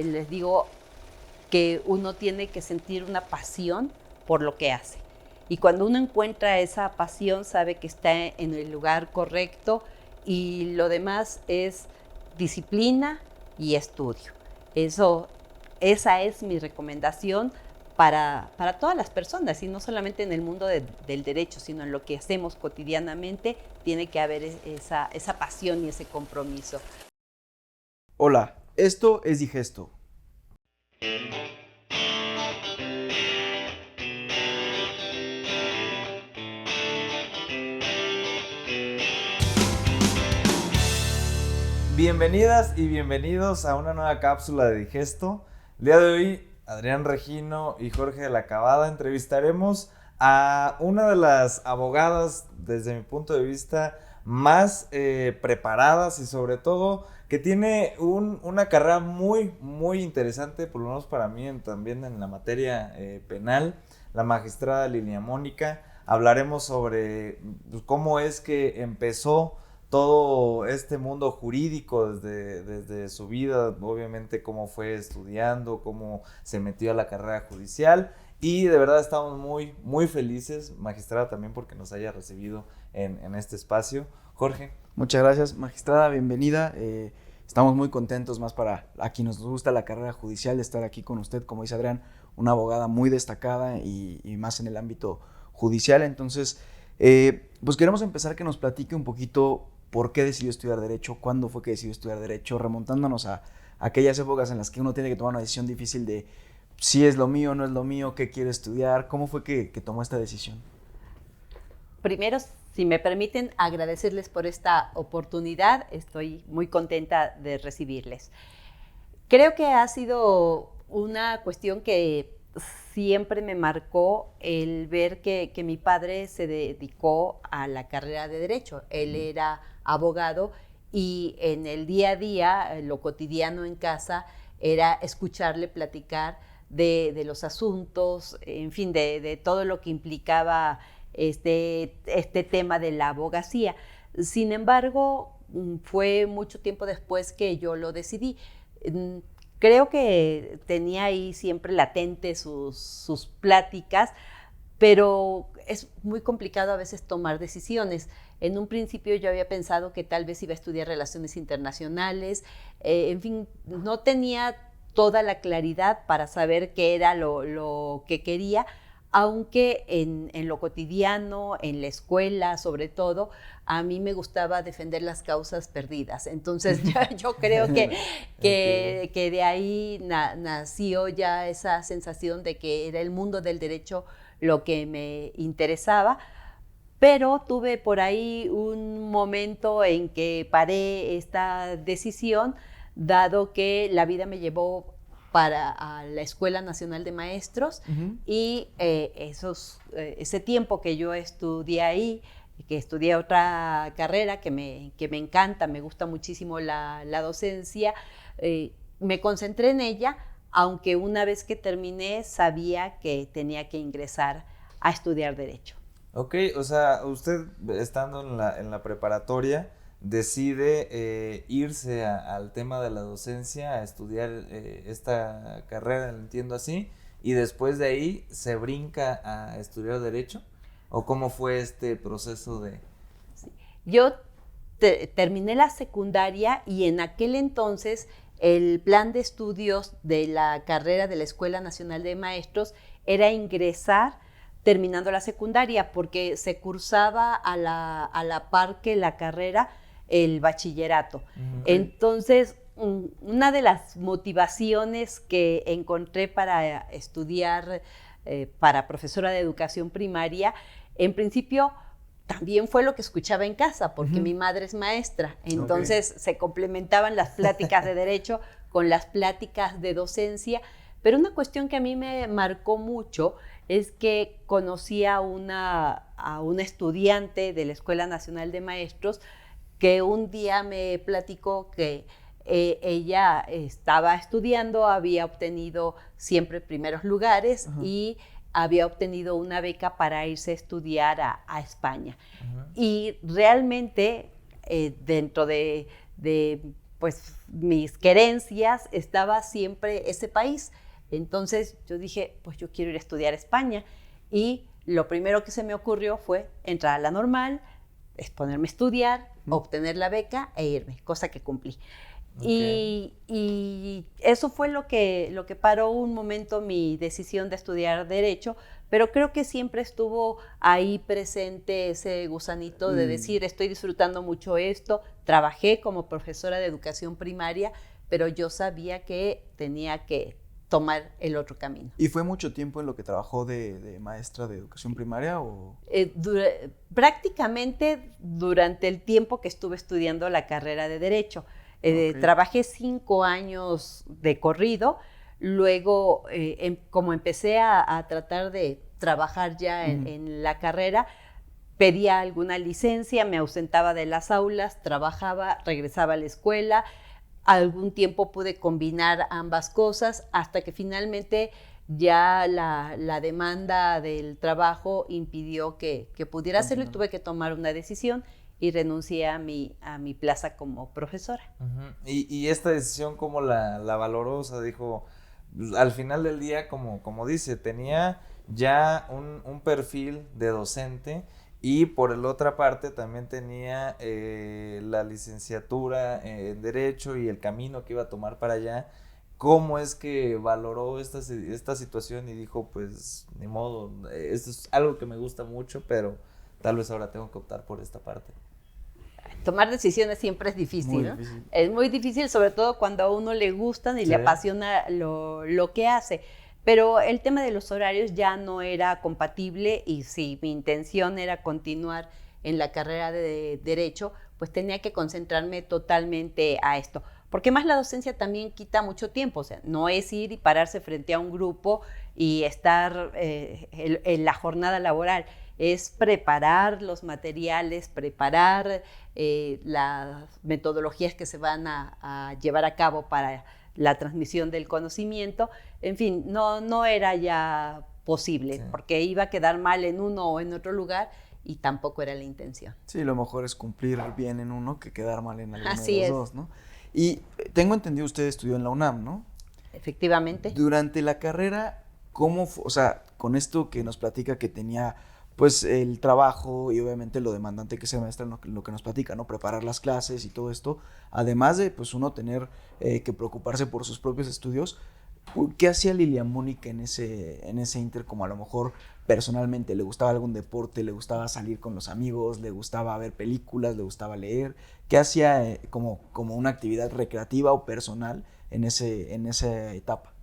les digo que uno tiene que sentir una pasión por lo que hace. Y cuando uno encuentra esa pasión, sabe que está en el lugar correcto y lo demás es disciplina y estudio. Esa es mi recomendación para todas las personas, y no solamente en el mundo del derecho, sino en lo que hacemos cotidianamente, tiene que haber esa pasión y ese compromiso. Hola, esto es Digesto. Bienvenidas y bienvenidos a una nueva cápsula de Digesto. El día de hoy, Adrián Regino y Jorge de la Cabada entrevistaremos a una de las abogadas, desde mi punto de vista, más preparadas y sobre todo que tiene una carrera muy interesante, por lo menos para mí, también en la materia penal, la magistrada Lilia Mónica. Hablaremos sobre cómo es que empezó todo este mundo jurídico desde su vida, obviamente cómo fue estudiando, cómo se metió a la carrera judicial, y de verdad estamos muy felices, magistrada, también porque nos haya recibido en este espacio. Jorge. Muchas gracias, magistrada, bienvenida. Estamos muy contentos, más para a quien nos gusta la carrera judicial, de estar aquí con usted, como dice Adrián, una abogada muy destacada y más en el ámbito judicial. Entonces, pues queremos empezar que nos platique un poquito por qué decidió estudiar Derecho, cuándo fue que decidió estudiar Derecho, remontándonos a aquellas épocas en las que uno tiene que tomar una decisión difícil de si es lo mío, no es lo mío, qué quiere estudiar, cómo fue que tomó esta decisión. Primero, si me permiten, agradecerles por esta oportunidad. Estoy muy contenta de recibirles. Creo que ha sido una cuestión que siempre me marcó el ver que mi padre se dedicó a la carrera de Derecho. Él era abogado y en el día a día, lo cotidiano en casa, era escucharle platicar de los asuntos, en fin, de todo lo que implicaba este tema de la abogacía. Sin embargo, fue mucho tiempo después que yo lo decidí. Creo que tenía ahí siempre latente sus pláticas, pero es muy complicado a veces tomar decisiones. En un principio yo había pensado que tal vez iba a estudiar relaciones internacionales, en fin, no tenía toda la claridad para saber qué era lo que quería, aunque en lo cotidiano, en la escuela sobre todo, a mí me gustaba defender las causas perdidas. Entonces yo creo que de ahí nació ya esa sensación de que era el mundo del derecho lo que me interesaba. Pero tuve por ahí un momento en que paré esta decisión, dado que la vida me llevó a la Escuela Nacional de Maestros. Y ese tiempo que yo estudié ahí, que estudié otra carrera que me encanta, me gusta muchísimo la docencia, me concentré en ella, aunque una vez que terminé sabía que tenía que ingresar a estudiar Derecho. Ok, o sea, usted estando en la preparatoria decide irse al tema de la docencia, a estudiar esta carrera, lo entiendo así, y después de ahí se brinca a estudiar Derecho, ¿o cómo fue este proceso de...? Sí. Yo terminé la secundaria y en aquel entonces el plan de estudios de la carrera de la Escuela Nacional de Maestros era ingresar terminando la secundaria, porque se cursaba a la par que la carrera, el bachillerato. Okay. Entonces, una de las motivaciones que encontré para estudiar para profesora de educación primaria, en principio también fue lo que escuchaba en casa, porque mi madre es maestra. Entonces se complementaban las pláticas de derecho con las pláticas de docencia. Pero una cuestión que a mí me marcó mucho es que conocí a una estudiante de la Escuela Nacional de Maestros que un día me platicó que ella estaba estudiando, había obtenido siempre primeros lugares y había obtenido una beca para irse a estudiar a España. Y realmente dentro de pues mis querencias estaba siempre ese país. Entonces yo dije, pues yo quiero ir a estudiar a España. Y lo primero que se me ocurrió fue entrar a la normal, ponerme a estudiar, obtener la beca e irme, cosa que cumplí. Okay. Y eso fue lo que paró un momento mi decisión de estudiar Derecho, pero creo que siempre estuvo ahí presente ese gusanito de decir, estoy disfrutando mucho esto. Trabajé como profesora de educación primaria, pero yo sabía que tenía que tomar el otro camino. ¿Y fue mucho tiempo en lo que trabajó de maestra de educación primaria? ¿O? Prácticamente durante el tiempo que estuve estudiando la carrera de Derecho. Okay. Trabajé 5 años de corrido, luego como empecé a tratar de trabajar ya en la carrera, pedía alguna licencia, me ausentaba de las aulas, trabajaba, regresaba a la escuela. Algún tiempo pude combinar ambas cosas hasta que finalmente ya la demanda del trabajo impidió que pudiera hacerlo y tuve que tomar una decisión y renuncié a mi plaza como profesora. ¿Y esta decisión cómo la valoró? O sea, dijo, al final del día, como dice, tenía ya un perfil de docente. Y por la otra parte también tenía la licenciatura en Derecho y el camino que iba a tomar para allá. ¿Cómo es que valoró esta situación y dijo, pues, ni modo, esto es algo que me gusta mucho, pero tal vez ahora tengo que optar por esta parte? Tomar decisiones siempre es difícil, ¿no? Es muy difícil, sobre todo cuando a uno le gustan y le apasiona lo que hace. Pero el tema de los horarios ya no era compatible y si mi intención era continuar en la carrera de Derecho, pues tenía que concentrarme totalmente a esto. Porque más la docencia también quita mucho tiempo, o sea, no es ir y pararse frente a un grupo y estar en la jornada laboral, es preparar los materiales, preparar las metodologías que se van a llevar a cabo para la transmisión del conocimiento. En fin, no era ya posible, porque iba a quedar mal en uno o en otro lugar y tampoco era la intención. Sí, lo mejor es cumplir bien en uno que quedar mal en alguno de los dos, ¿no? Y tengo entendido, usted estudió en la UNAM, ¿no? Efectivamente. Durante la carrera, ¿cómo fue? O sea, con esto que nos platica que tenía pues el trabajo y obviamente lo demandante que es el maestro, lo que nos platica, ¿no? Preparar las clases y todo esto, además de pues uno tener que preocuparse por sus propios estudios. ¿Qué hacía Lilian Mónica en ese inter? Como a lo mejor personalmente, ¿le gustaba algún deporte? ¿Le gustaba salir con los amigos? ¿Le gustaba ver películas? ¿Le gustaba leer? ¿Qué hacía como una actividad recreativa o personal en esa etapa?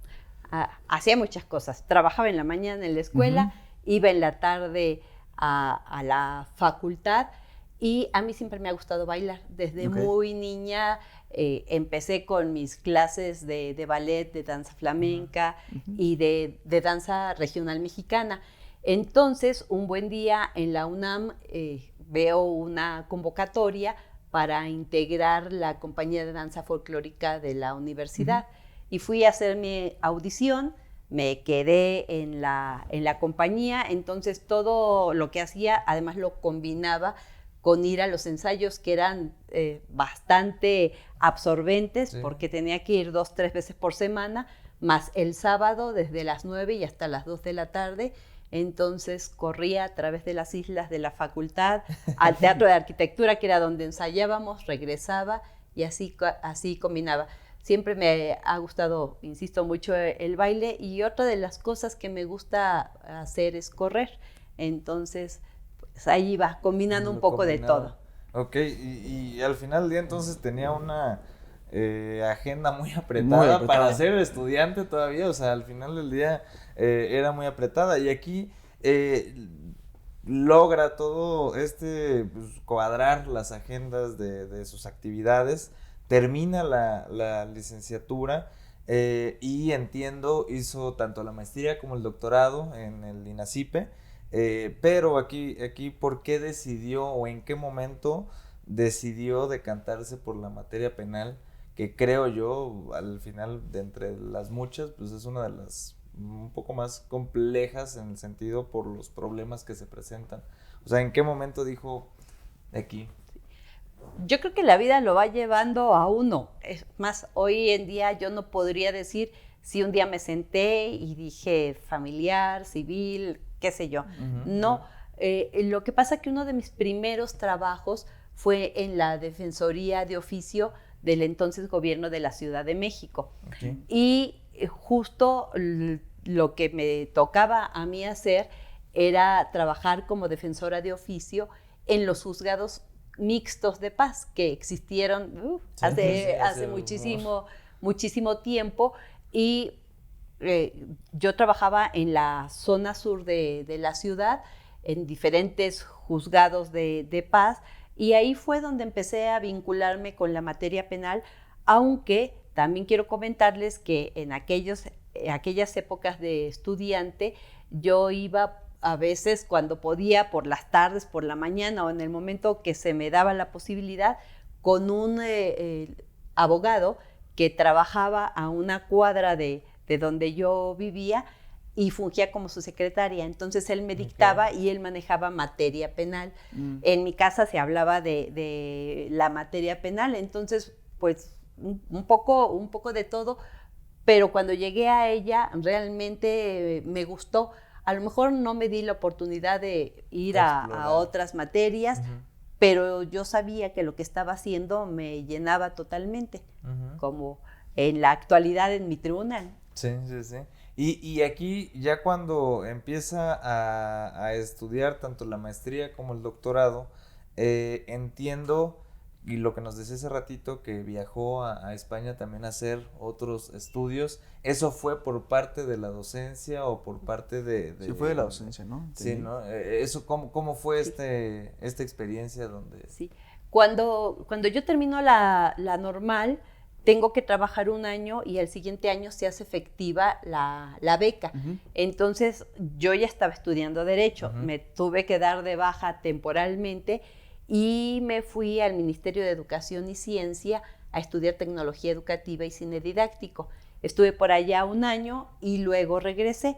Hacía muchas cosas. Trabajaba en la mañana en la escuela, iba en la tarde a la facultad y a mí siempre me ha gustado bailar. Desde muy niña empecé con mis clases de ballet, de danza flamenca y de danza regional mexicana. Entonces, un buen día en la UNAM veo una convocatoria para integrar la compañía de danza folclórica de la universidad y fui a hacer mi audición. Me quedé en la compañía, entonces todo lo que hacía, además lo combinaba con ir a los ensayos que eran bastante absorbentes, porque tenía que ir 2-3 veces por semana, más el sábado desde las 9 y hasta las 2 de la tarde. Entonces corría a través de las islas de la facultad al Teatro de Arquitectura, que era donde ensayábamos, regresaba y así combinaba. Siempre me ha gustado, insisto, mucho el baile y otra de las cosas que me gusta hacer es correr. Entonces, pues ahí iba, combinando un poco de todo. Ok, y al final del día entonces tenía una agenda muy apretada para ser estudiante todavía, o sea, al final del día era muy apretada y aquí logra todo pues, cuadrar las agendas de sus actividades. Termina la licenciatura y entiendo, hizo tanto la maestría como el doctorado en el INACIPE, pero aquí, ¿por qué decidió o en qué momento decidió decantarse por la materia penal? Que creo yo, al final, de entre las muchas, pues es una de las un poco más complejas en el sentido por los problemas que se presentan. O sea, ¿en qué momento dijo de aquí? Yo creo que la vida lo va llevando a uno. Es más, hoy en día yo no podría decir si un día me senté y dije familiar, civil, qué sé yo. No, lo que pasa es que uno de mis primeros trabajos fue en la Defensoría de Oficio del entonces gobierno de la Ciudad de México. Okay. Y justo lo que me tocaba a mí hacer era trabajar como defensora de oficio en los juzgados mixtos de paz que existieron hace muchísimo tiempo, y yo trabajaba en la zona sur de la ciudad, en diferentes juzgados de paz, y ahí fue donde empecé a vincularme con la materia penal, aunque también quiero comentarles que en aquellas épocas de estudiante yo iba a veces cuando podía, por las tardes, por la mañana o en el momento que se me daba la posibilidad, con un abogado que trabajaba a una cuadra de donde yo vivía y fungía como su secretaria. Entonces él me dictaba y él manejaba materia penal. En mi casa se hablaba de la materia penal, entonces pues un poco de todo, pero cuando llegué a ella realmente me gustó. A lo mejor no me di la oportunidad de ir a otras materias, pero yo sabía que lo que estaba haciendo me llenaba totalmente, como en la actualidad en mi tribunal. Sí. Y aquí ya cuando empieza a estudiar tanto la maestría como el doctorado, entiendo, y lo que nos decía hace ratito, que viajó a España también a hacer otros estudios. ¿Eso fue por parte de la docencia o por parte de Sí, fue de la docencia, ¿no? Sí, ¿no? Eso, ¿cómo fue esta experiencia donde...? Sí. Cuando yo termino la normal, tengo que trabajar un año y el siguiente año se hace efectiva la beca. Entonces, yo ya estaba estudiando Derecho. Me tuve que dar de baja temporalmente y me fui al Ministerio de Educación y Ciencia a estudiar Tecnología Educativa y Cine Didáctico. Estuve por allá un año y luego regresé.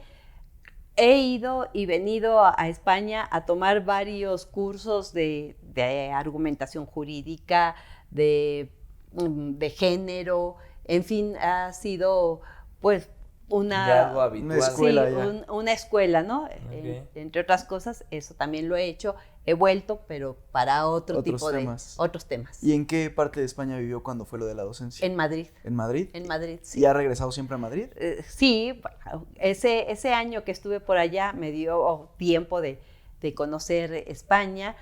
He ido y venido a España a tomar varios cursos de argumentación jurídica, de género, en fin, ha sido pues algo habitual. Una escuela, ¿no? Okay. Entre otras cosas, eso también lo he hecho, he vuelto, pero para otros temas. ¿Y en qué parte de España vivió cuando fue lo de la docencia? En Madrid. ¿En Madrid? En Madrid, sí. ¿Y ha regresado siempre a Madrid? Sí, ese año que estuve por allá me dio tiempo de conocer España.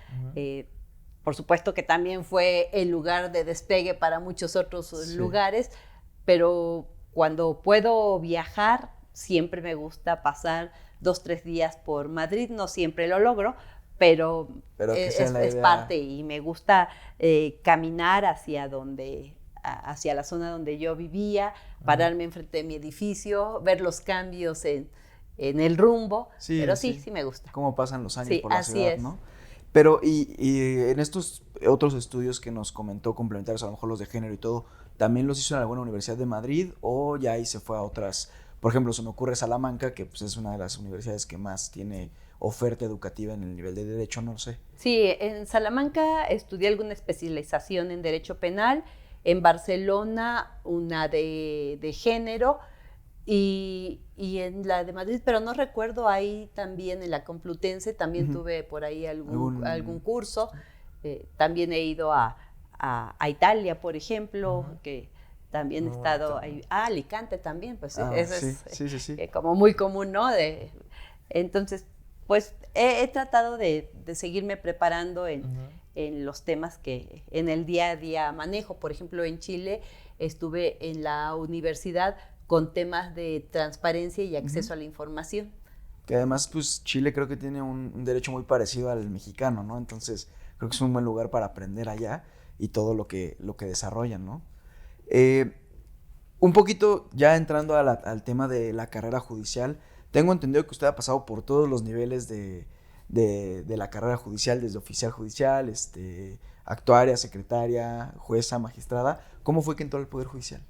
Por supuesto que también fue el lugar de despegue para muchos otros lugares, pero cuando puedo viajar, siempre me gusta pasar 2-3 días por Madrid. No siempre lo logro, pero es parte, y me gusta caminar hacia la zona donde yo vivía, pararme enfrente de mi edificio, ver los cambios en el rumbo, pero sí me gusta. Cómo pasan los años por la ciudad, ¿no? Pero, y en estos otros estudios que nos comentó, complementarios, a lo mejor los de género y todo, ¿también los hizo en alguna universidad de Madrid o ya ahí se fue a otras? Por ejemplo, se me ocurre Salamanca, que pues es una de las universidades que más tiene oferta educativa en el nivel de Derecho, no lo sé. Sí, en Salamanca estudié alguna especialización en Derecho Penal, en Barcelona una de género, y en la de Madrid, pero no recuerdo, ahí también en la Complutense también tuve por ahí algún curso. También he ido a Italia, por ejemplo, que también he estado ahí. Alicante también, pues eso es como muy común, ¿no? Entonces, pues he tratado de seguirme preparando en los temas que en el día a día manejo. Por ejemplo, en Chile estuve en la universidad con temas de transparencia y acceso a la información. Que además, pues Chile creo que tiene un derecho muy parecido al mexicano, ¿no? Entonces, creo que es un buen lugar para aprender allá y todo lo que desarrollan, ¿no? Un poquito ya entrando al tema de la carrera judicial, tengo entendido que usted ha pasado por todos los niveles de la carrera judicial, desde oficial judicial, actuaria, secretaria, jueza, magistrada. ¿Cómo fue que entró al Poder Judicial?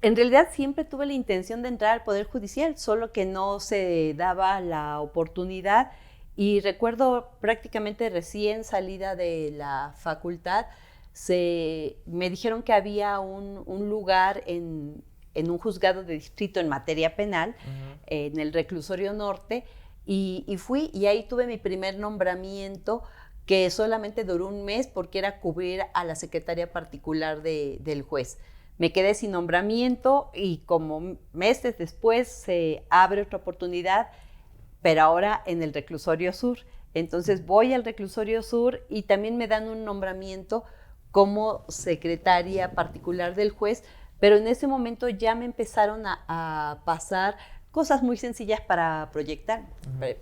En realidad siempre tuve la intención de entrar al Poder Judicial, solo que no se daba la oportunidad, Y recuerdo prácticamente recién salida de la facultad, me dijeron que había un lugar en un juzgado de distrito en materia penal, en el Reclusorio Norte, y fui, y ahí tuve mi primer nombramiento, que solamente duró un mes porque era cubrir a la secretaria particular del juez. Me quedé sin nombramiento y como meses después se abre otra oportunidad, pero ahora en el Reclusorio Sur. Entonces voy al Reclusorio Sur y también me dan un nombramiento como secretaria particular del juez, pero en ese momento ya me empezaron a pasar cosas muy sencillas para proyectar,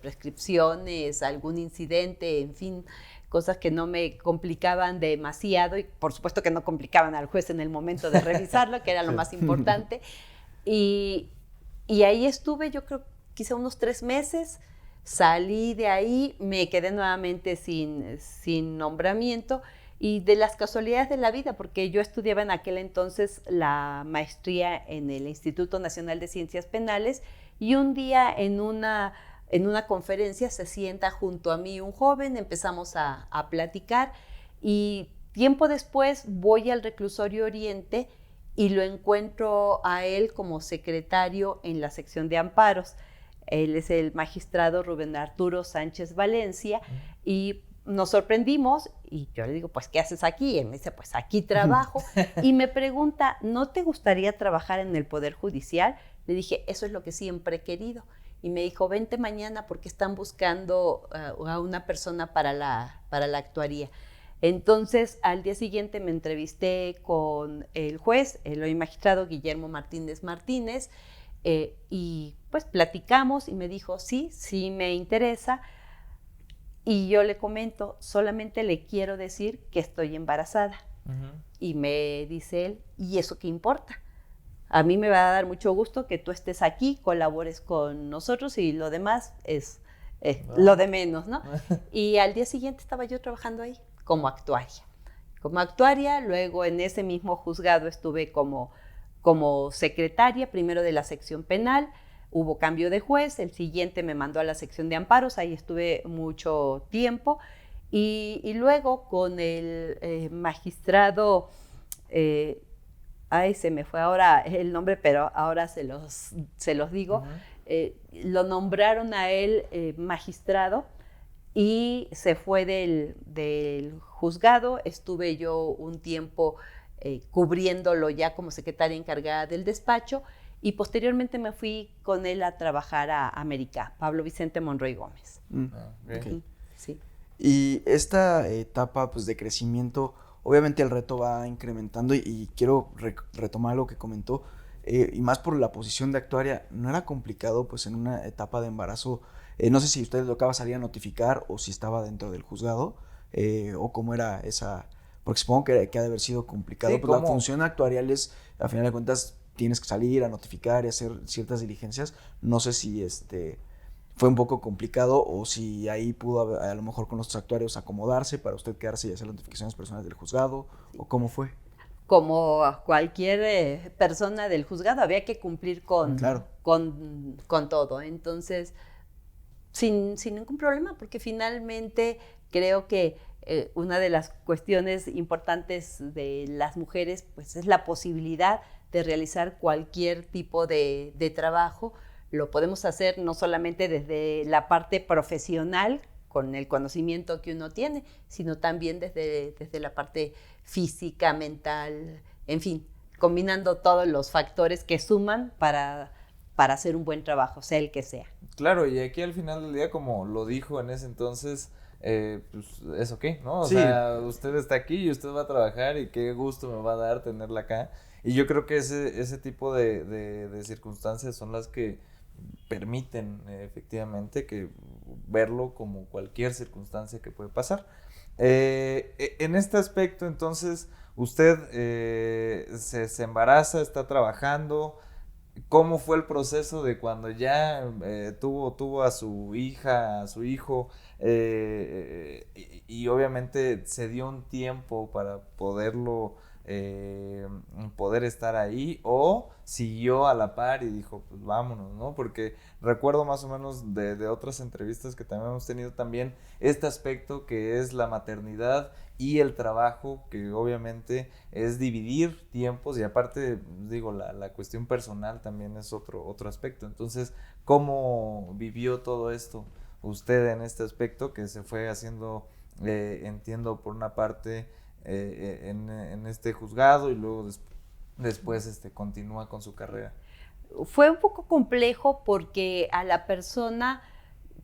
prescripciones, algún incidente, en fin, cosas que no me complicaban demasiado y por supuesto que no complicaban al juez en el momento de revisarlo, que era lo más importante. Y ahí estuve, yo creo, quizá unos 3 meses, salí de ahí, me quedé nuevamente sin nombramiento y de las casualidades de la vida, porque yo estudiaba en aquel entonces la maestría en el Instituto Nacional de Ciencias Penales y un día en una conferencia se sienta junto a mí un joven, empezamos a platicar y tiempo después voy al Reclusorio Oriente y lo encuentro a él como secretario en la sección de amparos. Él es el magistrado Rubén Arturo Sánchez Valencia y nos sorprendimos y yo le digo, pues, ¿qué haces aquí? Y él me dice, pues, aquí trabajo. Y me pregunta, ¿no te gustaría trabajar en el Poder Judicial? Le dije, eso es lo que siempre he querido. Y me dijo, vente mañana porque están buscando a una persona para la actuaría. Entonces, al día siguiente me entrevisté con el juez, el hoy magistrado Guillermo Martínez Martínez, y pues platicamos y me dijo, sí me interesa. Y yo le comento, solamente le quiero decir que estoy embarazada. Y me dice él, ¿y eso qué importa? A mí me va a dar mucho gusto que tú estés aquí, colabores con nosotros y lo demás es lo de menos, ¿no? Y al día siguiente estaba yo trabajando ahí como actuaria. Luego en ese mismo juzgado estuve como secretaria, primero de la sección penal, hubo cambio de juez, el siguiente me mandó a la sección de amparos, ahí estuve mucho tiempo, y luego con el magistrado, se me fue ahora el nombre, pero ahora se los digo, lo nombraron a él magistrado y se fue del juzgado, estuve yo un tiempo cubriéndolo ya como secretaria encargada del despacho, y posteriormente me fui con él a trabajar a América, Pablo Vicente Monroy Gómez. Okay. Sí. Y esta etapa pues, de crecimiento, obviamente el reto va incrementando y quiero retomar lo que comentó, y más por la posición de actuaria, ¿no era complicado pues en una etapa de embarazo? No sé si ustedes lo acaba de salir a notificar o si estaba dentro del juzgado, o cómo era esa, porque supongo que ha de haber sido complicado, Sí, pues la función actuarial es, a final de cuentas, tienes que salir a notificar y hacer ciertas diligencias. No sé si fue un poco complicado o si ahí pudo a lo mejor con los actuarios acomodarse para usted quedarse y hacer las notificaciones personales del juzgado, o cómo fue. Como cualquier persona del juzgado, había que cumplir con todo. Entonces, sin ningún problema, porque finalmente creo que una de las cuestiones importantes de las mujeres pues, es la posibilidad de realizar cualquier tipo de trabajo. Lo podemos hacer no solamente desde la parte profesional, con el conocimiento que uno tiene, sino también desde la parte física, mental, en fin, combinando todos los factores que suman para hacer un buen trabajo, sea el que sea. Claro, y aquí al final del día, como lo dijo en ese entonces, pues es ok, ¿no? O Sí. sea, usted está aquí y usted va a trabajar y qué gusto me va a dar tenerla acá. Y yo creo que ese tipo de circunstancias son las que permiten efectivamente que verlo como cualquier circunstancia que puede pasar. En este aspecto, entonces, usted se embaraza, está trabajando. ¿Cómo fue el proceso de cuando ya tuvo a su hija, a su hijo, y obviamente se dio un tiempo para poderlo poder estar ahí, o siguió a la par y dijo, pues vámonos, ¿no? Porque recuerdo más o menos de otras entrevistas que también hemos tenido también este aspecto que es la maternidad y el trabajo, que obviamente es dividir tiempos, y aparte, digo, la cuestión personal también es otro aspecto. Entonces, ¿cómo vivió todo esto usted en este aspecto que se fue haciendo, entiendo, por una parte en este juzgado, y luego después continúa con su carrera? Fue un poco complejo porque a la persona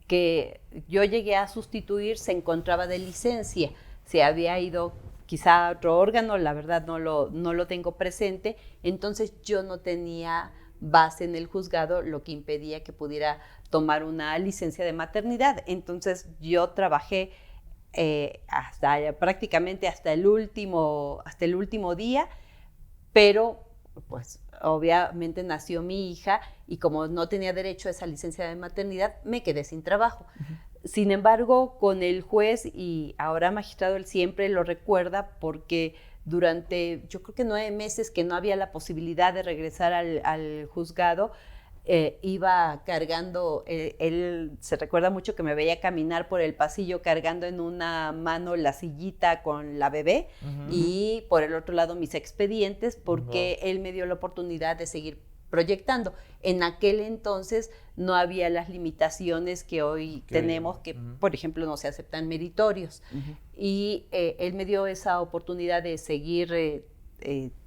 que yo llegué a sustituir se encontraba de licencia, se había ido quizá a otro órgano, la verdad no lo tengo presente, entonces yo no tenía base en el juzgado, lo que impedía que pudiera tomar una licencia de maternidad. Entonces yo trabajé prácticamente hasta el último día, pero pues obviamente nació mi hija y como no tenía derecho a esa licencia de maternidad, me quedé sin trabajo. Sin embargo, con el juez y ahora magistrado, él siempre lo recuerda porque durante, yo creo que 9 meses que no había la posibilidad de regresar al juzgado, iba cargando, él se recuerda mucho que me veía caminar por el pasillo cargando en una mano la sillita con la bebé y por el otro lado mis expedientes, porque él me dio la oportunidad de seguir proyectando. En aquel entonces no había las limitaciones que hoy tenemos, que por ejemplo no se aceptan meritorios. Y él me dio esa oportunidad de seguir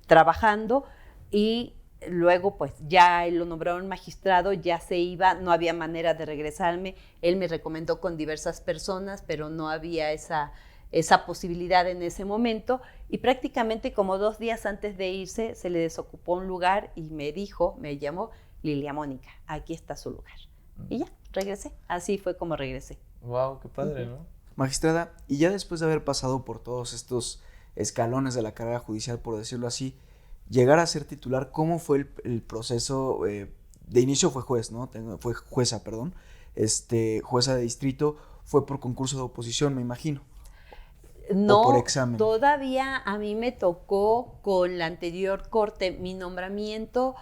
trabajando, y luego pues ya él lo nombraron magistrado, ya se iba, no había manera de regresarme. Él me recomendó con diversas personas, pero no había esa posibilidad en ese momento, y prácticamente como 2 días antes de irse se le desocupó un lugar y me llamó: Lilia Mónica, aquí está su lugar. Y ya, regresé, así fue como regresé. Wow, qué padre, ¿no? Magistrada, y ya después de haber pasado por todos estos escalones de la carrera judicial, por decirlo así, llegar a ser titular, ¿cómo fue el proceso? De inicio fue juez, ¿no? Fue jueza, perdón. Jueza de distrito, fue por concurso de oposición, me imagino. No, por examen. Todavía a mí me tocó con la anterior corte. Mi nombramiento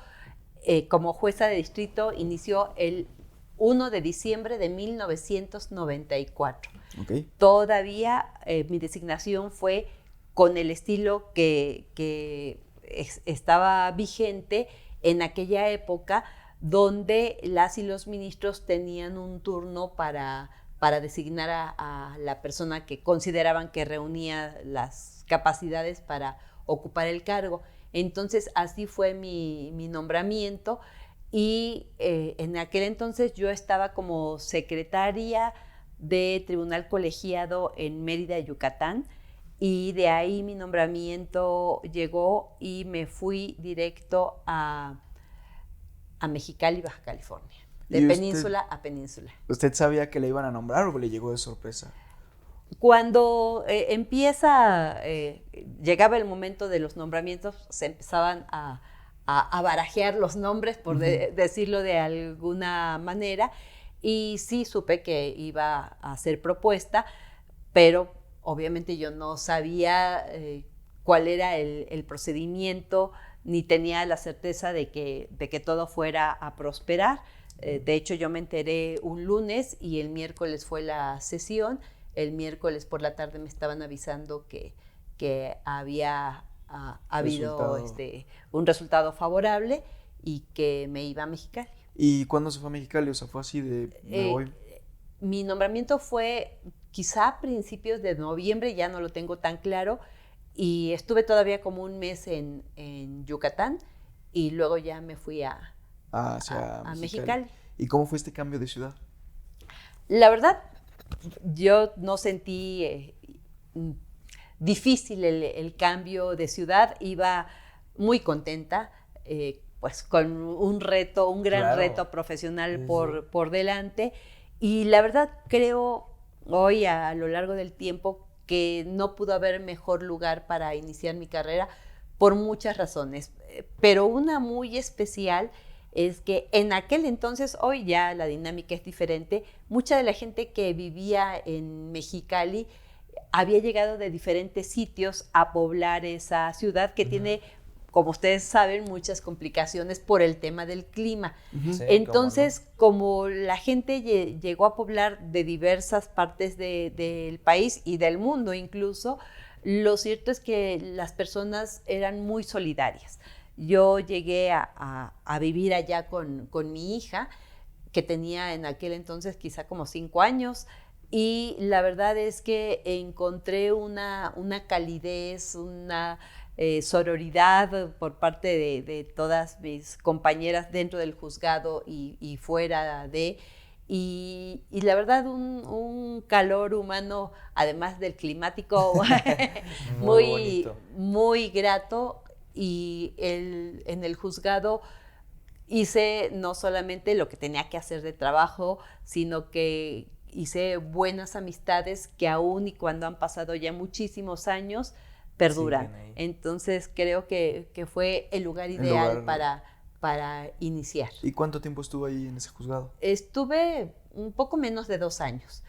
como jueza de distrito inició el 1 de diciembre de 1994. Okay. Todavía mi designación fue con el estilo que estaba vigente en aquella época, donde las y los ministros tenían un turno para designar a la persona que consideraban que reunía las capacidades para ocupar el cargo. Entonces, así fue mi nombramiento, y en aquel entonces yo estaba como secretaria de Tribunal Colegiado en Mérida, Yucatán, y de ahí mi nombramiento llegó y me fui directo a Mexicali, Baja California. De península a península. ¿Usted sabía que le iban a nombrar o le llegó de sorpresa? Cuando llegaba el momento de los nombramientos, se empezaban a barajear los nombres, por decirlo de alguna manera, y sí supe que iba a ser propuesta, pero obviamente yo no sabía cuál era el procedimiento, ni tenía la certeza de que todo fuera a prosperar. De hecho, yo me enteré un lunes y el miércoles fue la sesión. El miércoles por la tarde me estaban avisando que había habido un resultado favorable y que me iba a Mexicali. ¿Y cuándo se fue a Mexicali? O sea, fue así de me voy. Mi nombramiento fue quizá a principios de noviembre, ya no lo tengo tan claro, y estuve todavía como un mes en Yucatán, y luego ya me fui a Mexicali. ¿Y cómo fue este cambio de ciudad? La verdad, yo no sentí difícil el cambio de ciudad. Iba muy contenta, pues con un gran reto profesional por delante, y la verdad creo hoy, a lo largo del tiempo, que no pudo haber mejor lugar para iniciar mi carrera por muchas razones, pero una muy especial es que en aquel entonces, hoy ya la dinámica es diferente, mucha de la gente que vivía en Mexicali había llegado de diferentes sitios a poblar esa ciudad que tiene, como ustedes saben, muchas complicaciones por el tema del clima. Sí, Entonces, como la gente llegó a poblar de diversas partes del país y del mundo incluso, lo cierto es que las personas eran muy solidarias. Yo llegué a vivir allá con mi hija, que tenía en aquel entonces quizá como 5 años, y la verdad es que encontré una calidez, una sororidad por parte de todas mis compañeras dentro del juzgado y fuera de... Y la verdad, un calor humano, además del climático, Muy bonito. muy grato. Y en el juzgado hice no solamente lo que tenía que hacer de trabajo, sino que hice buenas amistades que aún y cuando han pasado ya muchísimos años, perduran. Siguen ahí. Entonces creo que fue el lugar ideal para iniciar. ¿Y cuánto tiempo estuvo ahí en ese juzgado? Estuve un poco menos de 2 años.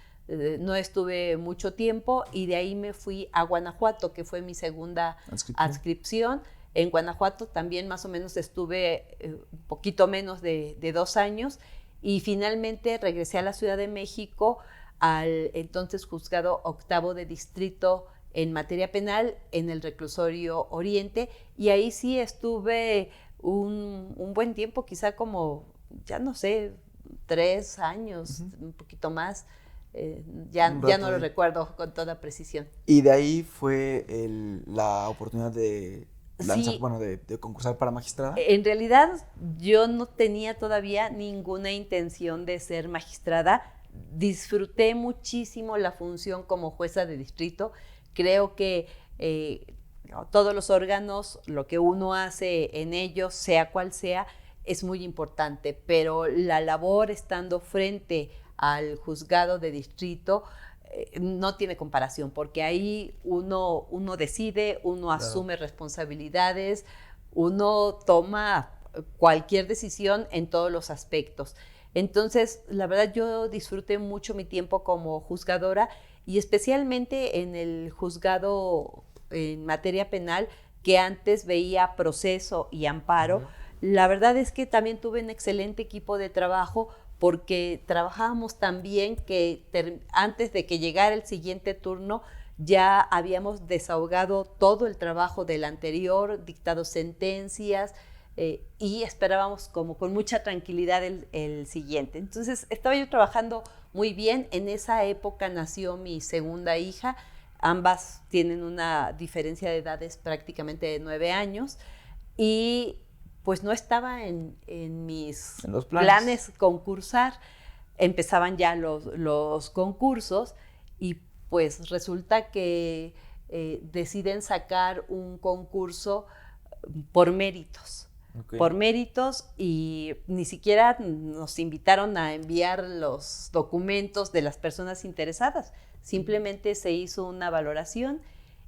No estuve mucho tiempo y de ahí me fui a Guanajuato, que fue mi segunda adscripción. En Guanajuato también más o menos estuve un poquito menos de 2 años y finalmente regresé a la Ciudad de México al entonces juzgado octavo de distrito en materia penal en el reclusorio Oriente, y ahí sí estuve un buen tiempo, quizá como, ya no sé, 3 años, un poquito más. Ya no lo recuerdo con toda precisión. Y de ahí fue la oportunidad de lanzar, Sí. bueno, de concursar para magistrada. En realidad yo no tenía todavía ninguna intención de ser magistrada. Disfruté muchísimo la función como jueza de distrito. Creo que todos los órganos, lo que uno hace en ellos, sea cual sea, es muy importante, pero la labor estando frente al juzgado de distrito no tiene comparación, porque ahí uno decide, uno asume responsabilidades, uno toma cualquier decisión en todos los aspectos. Entonces, la verdad, yo disfruté mucho mi tiempo como juzgadora y especialmente en el juzgado en materia penal, que antes veía proceso y amparo. La verdad es que también tuve un excelente equipo de trabajo, porque trabajábamos tan bien que antes de que llegara el siguiente turno ya habíamos desahogado todo el trabajo del anterior, dictado sentencias y esperábamos como con mucha tranquilidad el siguiente. Entonces estaba yo trabajando muy bien. En esa época nació mi segunda hija. Ambas tienen una diferencia de edades prácticamente de 9 años y pues no estaba en mis planes concursar. Empezaban ya los concursos y pues resulta que deciden sacar un concurso por méritos. Por méritos, y ni siquiera nos invitaron a enviar los documentos de las personas interesadas. Simplemente se hizo una valoración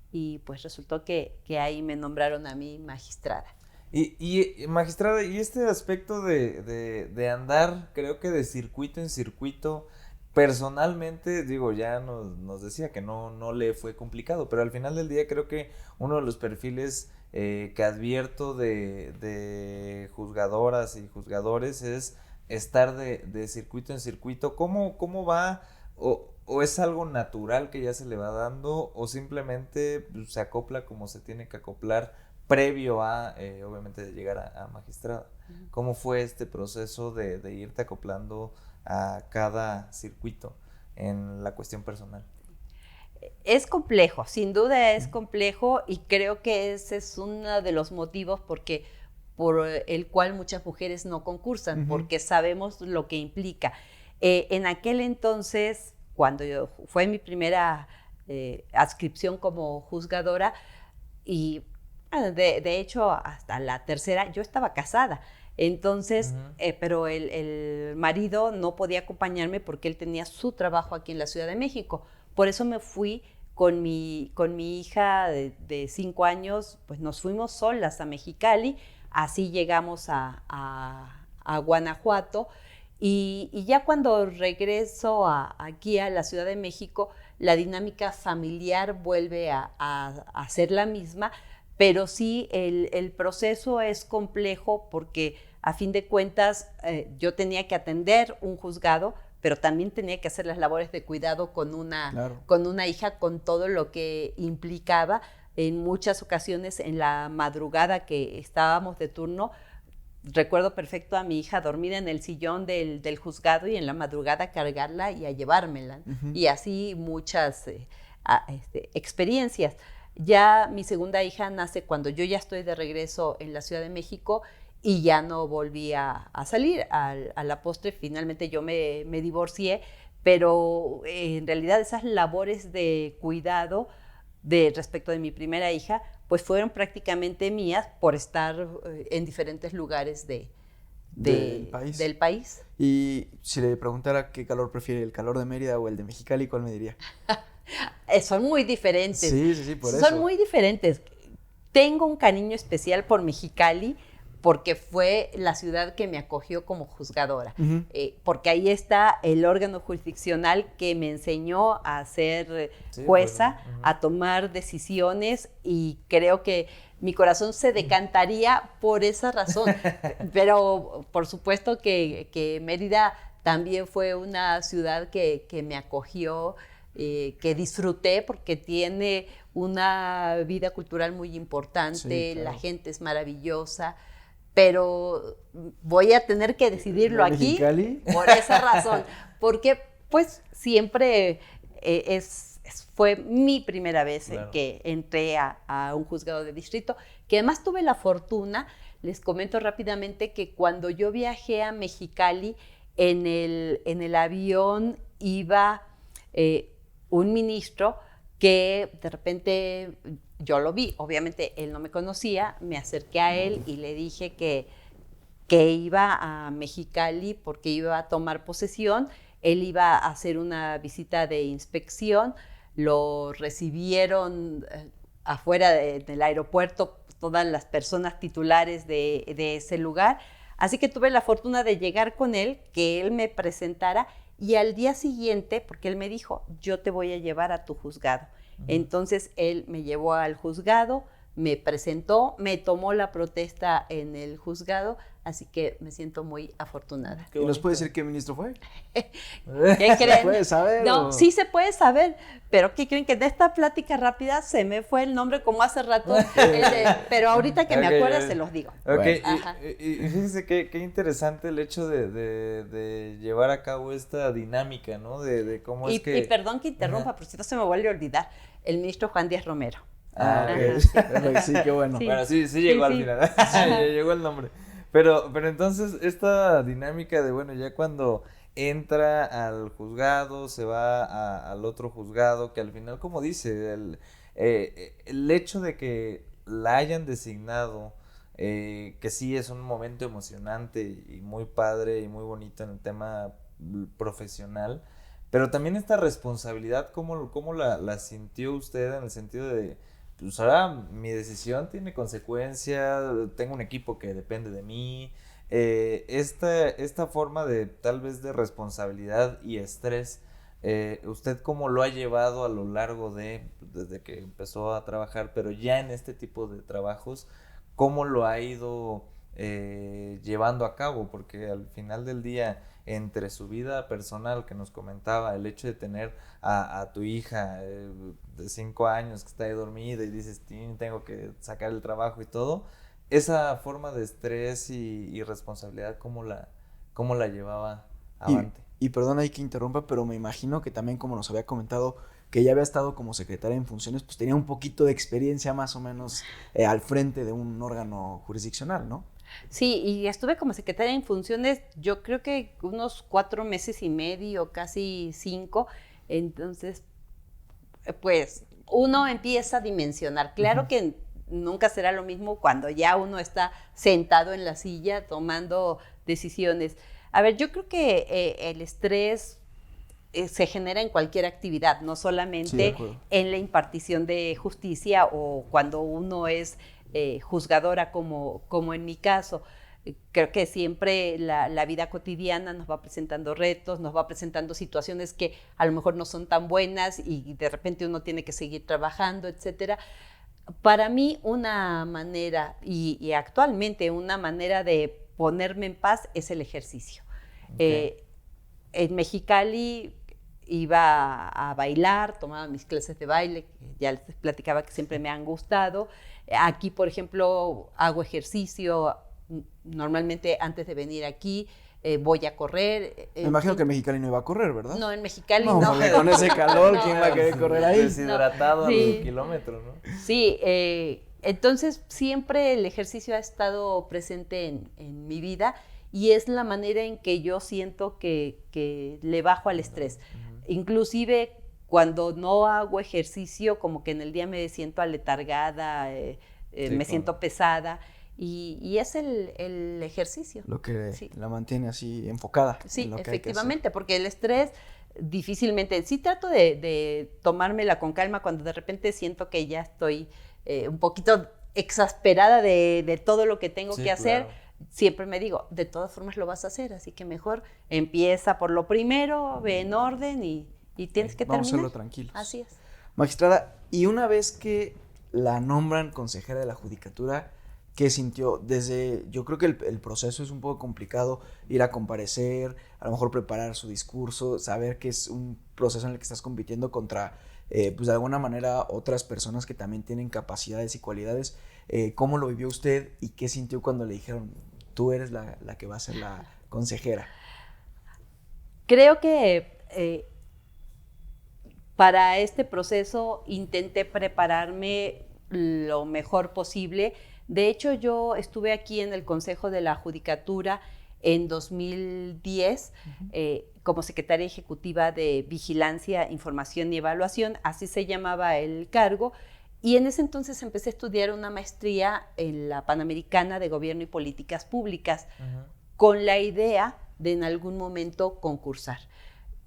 y pues resultó que ahí me nombraron a mí magistrada. Y magistrada, y este aspecto de andar, creo que de circuito en circuito, personalmente, digo, ya nos decía que no le fue complicado, pero al final del día creo que uno de los perfiles que advierto de juzgadoras y juzgadores es estar de circuito en circuito. ¿Cómo va? ¿O es algo natural que ya se le va dando? ¿O simplemente se acopla como se tiene que acoplar previo a, obviamente, de llegar a magistrada? ¿Cómo fue este proceso de irte acoplando a cada circuito en la cuestión personal? Es complejo, sin duda es complejo, y creo que ese es uno de los motivos por el cual muchas mujeres no concursan, porque sabemos lo que implica. En aquel entonces, cuando fue mi primera adscripción como juzgadora, y de hecho hasta la tercera yo estaba casada. Entonces, pero el marido no podía acompañarme porque él tenía su trabajo aquí en la Ciudad de México. Por eso me fui con mi hija de 5 años, pues nos fuimos solas a Mexicali. Así llegamos a Guanajuato. Y ya cuando regreso aquí a la Ciudad de México, la dinámica familiar vuelve a ser la misma, pero sí el proceso es complejo porque a fin de cuentas yo tenía que atender un juzgado, pero también tenía que hacer las labores de cuidado con una hija, con todo lo que implicaba. En muchas ocasiones en la madrugada que estábamos de turno, recuerdo perfecto a mi hija dormida en el sillón del juzgado y en la madrugada cargarla y a llevármela. Y así muchas experiencias. Ya mi segunda hija nace cuando yo ya estoy de regreso en la Ciudad de México y ya no volví a salir. A la postre finalmente yo me divorcié, pero en realidad esas labores de cuidado respecto de mi primera hija, pues fueron prácticamente mías por estar en diferentes lugares del país. Y si le preguntara qué calor prefiere, el calor de Mérida o el de Mexicali, ¿cuál me diría? Son muy diferentes. Sí, por eso. Son muy diferentes. Tengo un cariño especial por Mexicali porque fue la ciudad que me acogió como juzgadora, porque ahí está el órgano jurisdiccional que me enseñó a ser jueza, a tomar decisiones, y creo que mi corazón se decantaría por esa razón. Pero por supuesto que Mérida también fue una ciudad que me acogió, que disfruté porque tiene una vida cultural muy importante, sí, claro. La gente es maravillosa, pero voy a tener que decidirlo aquí por esa razón, porque pues siempre fue mi primera vez, claro, que entré a un juzgado de distrito, que además tuve la fortuna, les comento rápidamente, que cuando yo viajé a Mexicali, en el avión iba un ministro que de repente yo lo vi, obviamente él no me conocía, me acerqué a él y le dije que iba a Mexicali porque iba a tomar posesión, él iba a hacer una visita de inspección, lo recibieron afuera del aeropuerto todas las personas titulares de ese lugar, así que tuve la fortuna de llegar con él, que él me presentara, y al día siguiente, porque él me dijo, yo te voy a llevar a tu juzgado. Entonces él me llevó al juzgado, me presentó, me tomó la protesta en el juzgado, así que me siento muy afortunada. ¿Y nos puede decir qué ministro fue? ¿Qué creen? ¿Se puede saber? No, sí se puede saber, pero ¿qué creen? Que de esta plática rápida se me fue el nombre como hace rato, pero ahorita que me acuerdo se los digo. Ok, y fíjense qué interesante el hecho de llevar a cabo esta dinámica, ¿no? De cómo es que... Y perdón que interrumpa, pero si no se me vuelve a olvidar, el ministro Juan Díaz Romero. Ok, sí, qué bueno. Sí. Bueno, sí llegó al final, llegó el nombre. Pero entonces esta dinámica de, bueno, ya cuando entra al juzgado, se va al otro juzgado, que al final, como dice, el hecho de que la hayan designado, que sí es un momento emocionante y muy padre y muy bonito en el tema profesional, pero también esta responsabilidad, ¿cómo la sintió usted en el sentido de, pues ahora mi decisión tiene consecuencia, tengo un equipo que depende de mí, esta forma de tal vez de responsabilidad y estrés, ¿usted cómo lo ha llevado a lo largo desde que empezó a trabajar, pero ya en este tipo de trabajos, cómo lo ha ido llevando a cabo? Porque al final del día, entre su vida personal que nos comentaba, el hecho de tener a tu hija de 5 años que está ahí dormida y dices, tengo que sacar el trabajo y todo, esa forma de estrés y responsabilidad, ¿cómo la llevaba avante? Y perdón ahí que interrumpa, pero me imagino que también, como nos había comentado, que ya había estado como secretaria en funciones, pues tenía un poquito de experiencia más o menos al frente de un órgano jurisdiccional, ¿no? Sí, y estuve como secretaria en funciones, yo creo que unos 4 meses y medio, casi 5, entonces, pues, uno empieza a dimensionar. Claro que nunca será lo mismo cuando ya uno está sentado en la silla tomando decisiones. A ver, yo creo que el estrés se genera en cualquier actividad, no solamente en la impartición de justicia o cuando uno es juzgadora como en mi caso. Creo que siempre la vida cotidiana nos va presentando retos, nos va presentando situaciones que a lo mejor no son tan buenas y de repente uno tiene que seguir trabajando, etcétera. Para mí una manera, y actualmente una manera de ponerme en paz es el ejercicio. Okay. En Mexicali iba a bailar, tomaba mis clases de baile, que ya les platicaba que siempre me han gustado. Aquí, por ejemplo, hago ejercicio. Normalmente antes de venir aquí voy a correr. Me imagino que en Mexicali no iba a correr, ¿verdad? No, en Mexicali No, no. porque con ese calor, No. ¿quién va a querer correr ahí? Deshidratado No. a Sí. los kilómetros, ¿no? Sí, entonces siempre el ejercicio ha estado presente en mi vida y es la manera en que yo siento que le bajo al estrés. Inclusive cuando no hago ejercicio, como que en el día me siento aletargada, Sí, me claro. siento pesada y es el ejercicio. Lo que Sí. la mantiene así enfocada. Sí, en lo que hay que hacer. efectivamente, porque el estrés difícilmente, sí trato de tomármela con calma cuando de repente siento que ya estoy un poquito exasperada de todo lo que tengo Sí, que hacer. claro. Siempre me digo, de todas formas lo vas a hacer, así que mejor empieza por lo primero, ve en orden y tienes que Vamos a terminar. hacerlo tranquilos. Así es. Magistrada, y una vez que la nombran consejera de la Judicatura, ¿qué sintió? Yo creo que el proceso es un poco complicado, ir a comparecer, a lo mejor preparar su discurso, saber que es un proceso en el que estás compitiendo contra, pues de alguna manera, otras personas que también tienen capacidades y cualidades. ¿Cómo lo vivió usted y qué sintió cuando le dijeron, tú eres la que va a ser la consejera? Creo que para este proceso intenté prepararme lo mejor posible. De hecho, yo estuve aquí en el Consejo de la Judicatura en 2010 como secretaria ejecutiva de Vigilancia, Información y Evaluación, así se llamaba el cargo, y en ese entonces empecé a estudiar una maestría en la Panamericana de Gobierno y Políticas Públicas, con la idea de en algún momento concursar.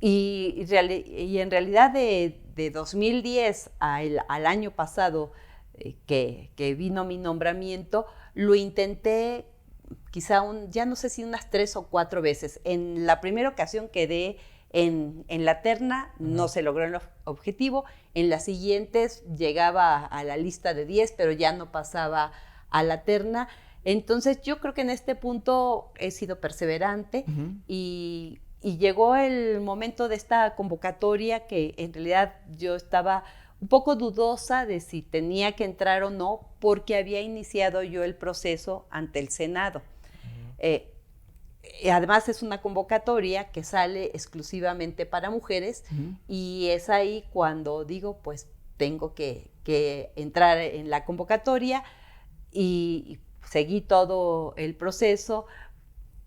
Y en realidad de 2010 al año pasado que vino mi nombramiento, lo intenté quizá ya no sé si unas 3 o 4 veces. En la primera ocasión quedé en la terna, no se logró el objetivo. En las siguientes llegaba a la lista de 10, pero ya no pasaba a la terna. Entonces yo creo que en este punto he sido perseverante y llegó el momento de esta convocatoria que en realidad yo estaba un poco dudosa de si tenía que entrar o no, porque había iniciado yo el proceso ante el Senado. Además es una convocatoria que sale exclusivamente para mujeres y es ahí cuando digo, pues tengo que entrar en la convocatoria y seguí todo el proceso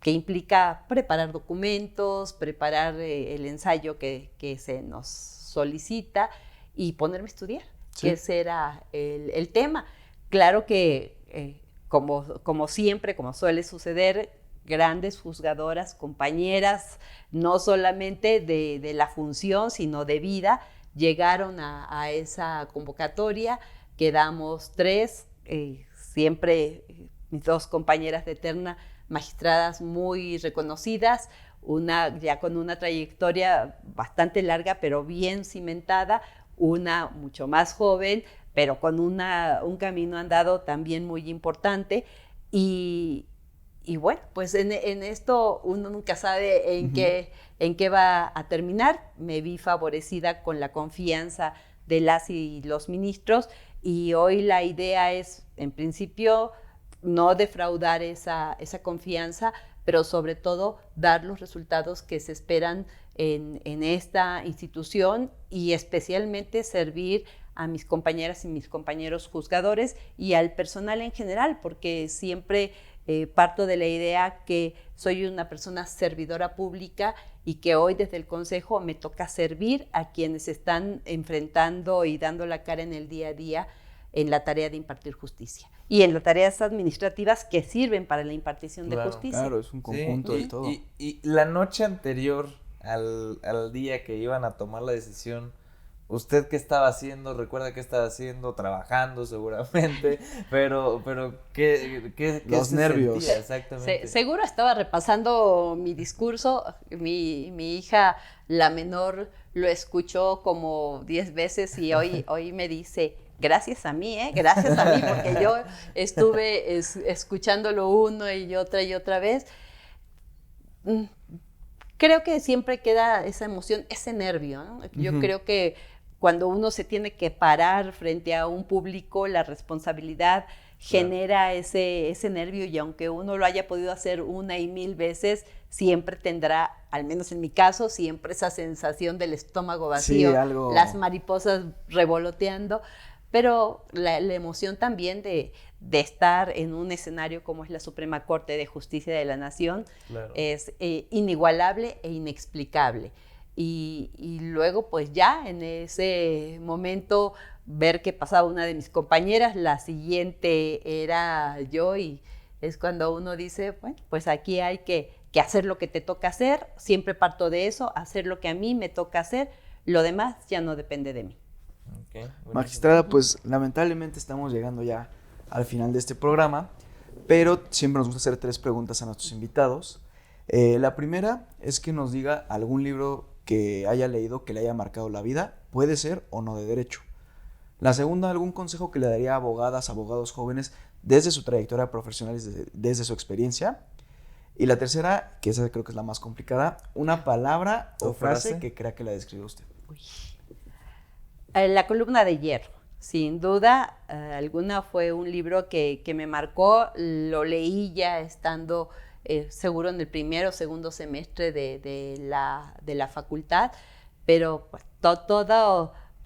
que implica preparar documentos, preparar el ensayo que se nos solicita y ponerme a estudiar, que ese era el tema. Claro que, como siempre, como suele suceder, grandes juzgadoras, compañeras, no solamente de la función, sino de vida, llegaron a esa convocatoria. Quedamos 3, siempre mis 2 compañeras de terna, magistradas muy reconocidas, una ya con una trayectoria bastante larga, pero bien cimentada, una mucho más joven, pero con un camino andado también muy importante. Y bueno, pues en esto uno nunca sabe en qué va a terminar. Me vi favorecida con la confianza de las y los ministros y hoy la idea es, en principio, no defraudar esa confianza, pero sobre todo dar los resultados que se esperan en esta institución y especialmente servir a mis compañeras y mis compañeros juzgadores y al personal en general, porque siempre parto de la idea que soy una persona servidora pública y que hoy desde el Consejo me toca servir a quienes están enfrentando y dando la cara en el día a día en la tarea de impartir justicia y en las tareas administrativas que sirven para la impartición de justicia. Claro, es un conjunto de todo. Y la noche anterior al día que iban a tomar la decisión, ¿usted qué estaba haciendo? ¿Recuerda qué estaba haciendo? Trabajando seguramente, pero ¿qué Los se nervios. sentía exactamente? Seguro estaba repasando mi discurso. Mi hija, la menor, lo escuchó como 10 veces y hoy me dice, gracias a mí, gracias a mí, porque yo estuve escuchándolo una y otra vez. Creo que siempre queda esa emoción, ese nervio, ¿no? Yo creo que cuando uno se tiene que parar frente a un público, la responsabilidad genera ese nervio, y aunque uno lo haya podido hacer 1 y 1000 veces, siempre tendrá, al menos en mi caso, siempre esa sensación del estómago vacío, Sí, algo... las mariposas revoloteando, pero la emoción también de estar en un escenario como es la Suprema Corte de Justicia de la Nación, Claro. es inigualable e inexplicable. Y luego, pues ya en ese momento, ver que pasaba una de mis compañeras, la siguiente era yo, y es cuando uno dice, bueno, pues aquí hay que hacer lo que te toca hacer, siempre parto de eso, hacer lo que a mí me toca hacer, lo demás ya no depende de mí. Okay, Magistrada, pues lamentablemente estamos llegando ya al final de este programa, pero siempre nos gusta hacer 3 preguntas a nuestros invitados. La primera es que nos diga algún libro que haya leído que le haya marcado la vida, puede ser o no de derecho. La segunda, algún consejo que le daría a abogadas, abogados jóvenes desde su trayectoria profesional, desde su experiencia. Y la tercera, que esa creo que es la más complicada, una palabra o frase que crea que la describe usted. La columna de hierro, sin duda alguna, fue un libro que me marcó. Lo leí ya estando seguro en el primero o segundo semestre de la facultad, pero pues,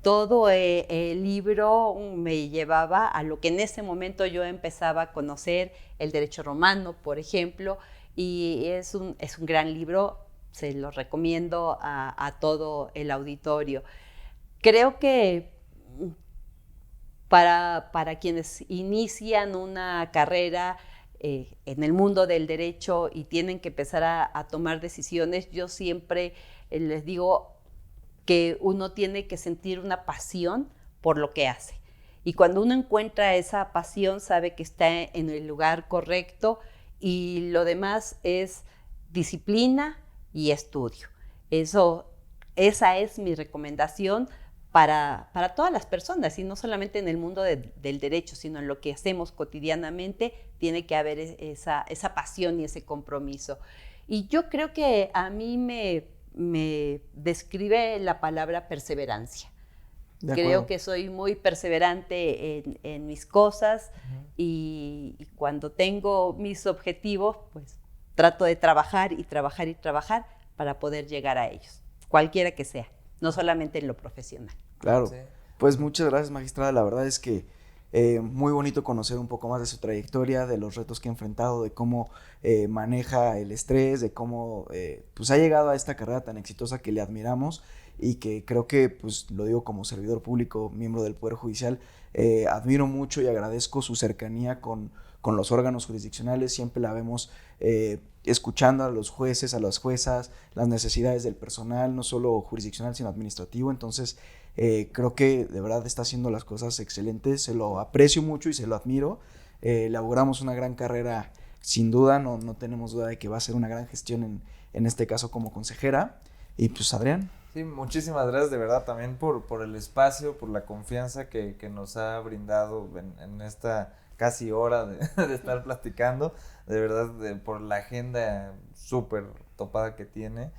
todo el libro me llevaba a lo que en ese momento yo empezaba a conocer, el derecho romano, por ejemplo, y es un gran libro, se lo recomiendo a todo el auditorio. Creo que para quienes inician una carrera en el mundo del derecho y tienen que empezar a tomar decisiones, yo siempre les digo que uno tiene que sentir una pasión por lo que hace. Y cuando uno encuentra esa pasión, sabe que está en el lugar correcto, y lo demás es disciplina y estudio. Esa es mi recomendación para todas las personas, y no solamente en el mundo del derecho, sino en lo que hacemos cotidianamente. Tiene que haber esa pasión y ese compromiso. Y yo creo que a mí me describe la palabra perseverancia. Creo que soy muy perseverante en mis cosas, y cuando tengo mis objetivos, pues trato de trabajar y trabajar y trabajar para poder llegar a ellos, cualquiera que sea, no solamente en lo profesional. Claro, Sí. pues muchas gracias, magistrada. La verdad es que muy bonito conocer un poco más de su trayectoria, de los retos que ha enfrentado, de cómo maneja el estrés, de cómo pues ha llegado a esta carrera tan exitosa que le admiramos, y que creo que, pues lo digo como servidor público, miembro del Poder Judicial, admiro mucho y agradezco su cercanía con los órganos jurisdiccionales. Siempre la vemos escuchando a los jueces, a las juezas, las necesidades del personal, no solo jurisdiccional, sino administrativo. Entonces, creo que de verdad está haciendo las cosas excelentes, se lo aprecio mucho y se lo admiro. Elaboramos una gran carrera, sin duda, no tenemos duda de que va a ser una gran gestión en este caso como consejera. Y pues, Adrián. Sí, muchísimas gracias de verdad también por el espacio, por la confianza que nos ha brindado en esta casi hora de estar platicando. De verdad, por la agenda súper topada que tiene.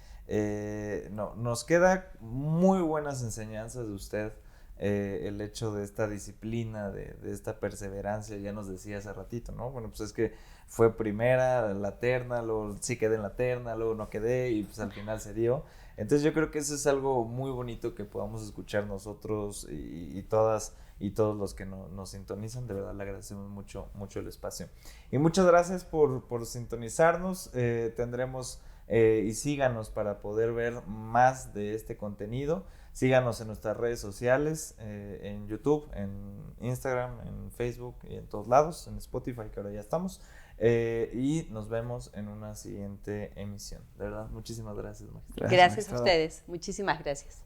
Nos queda muy buenas enseñanzas de usted. El hecho de esta disciplina, de esta perseverancia, ya nos decía hace ratito, ¿no? Bueno, pues es que fue primera, la terna, luego sí quedé en la terna, luego no quedé, y pues al final se dio. Entonces yo creo que eso es algo muy bonito que podamos escuchar nosotros y todas y todos los que nos sintonizan. De verdad le agradecemos mucho el espacio. Y muchas gracias por sintonizarnos. Tendremos y síganos para poder ver más de este contenido. Síganos en nuestras redes sociales, en YouTube, en Instagram, en Facebook y en todos lados, en Spotify, que ahora ya estamos. Y nos vemos en una siguiente emisión. De verdad, muchísimas gracias, magistrada. Gracias a ustedes, muchísimas gracias.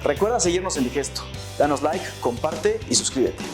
Recuerda seguirnos en Digesto. Danos like, comparte y suscríbete.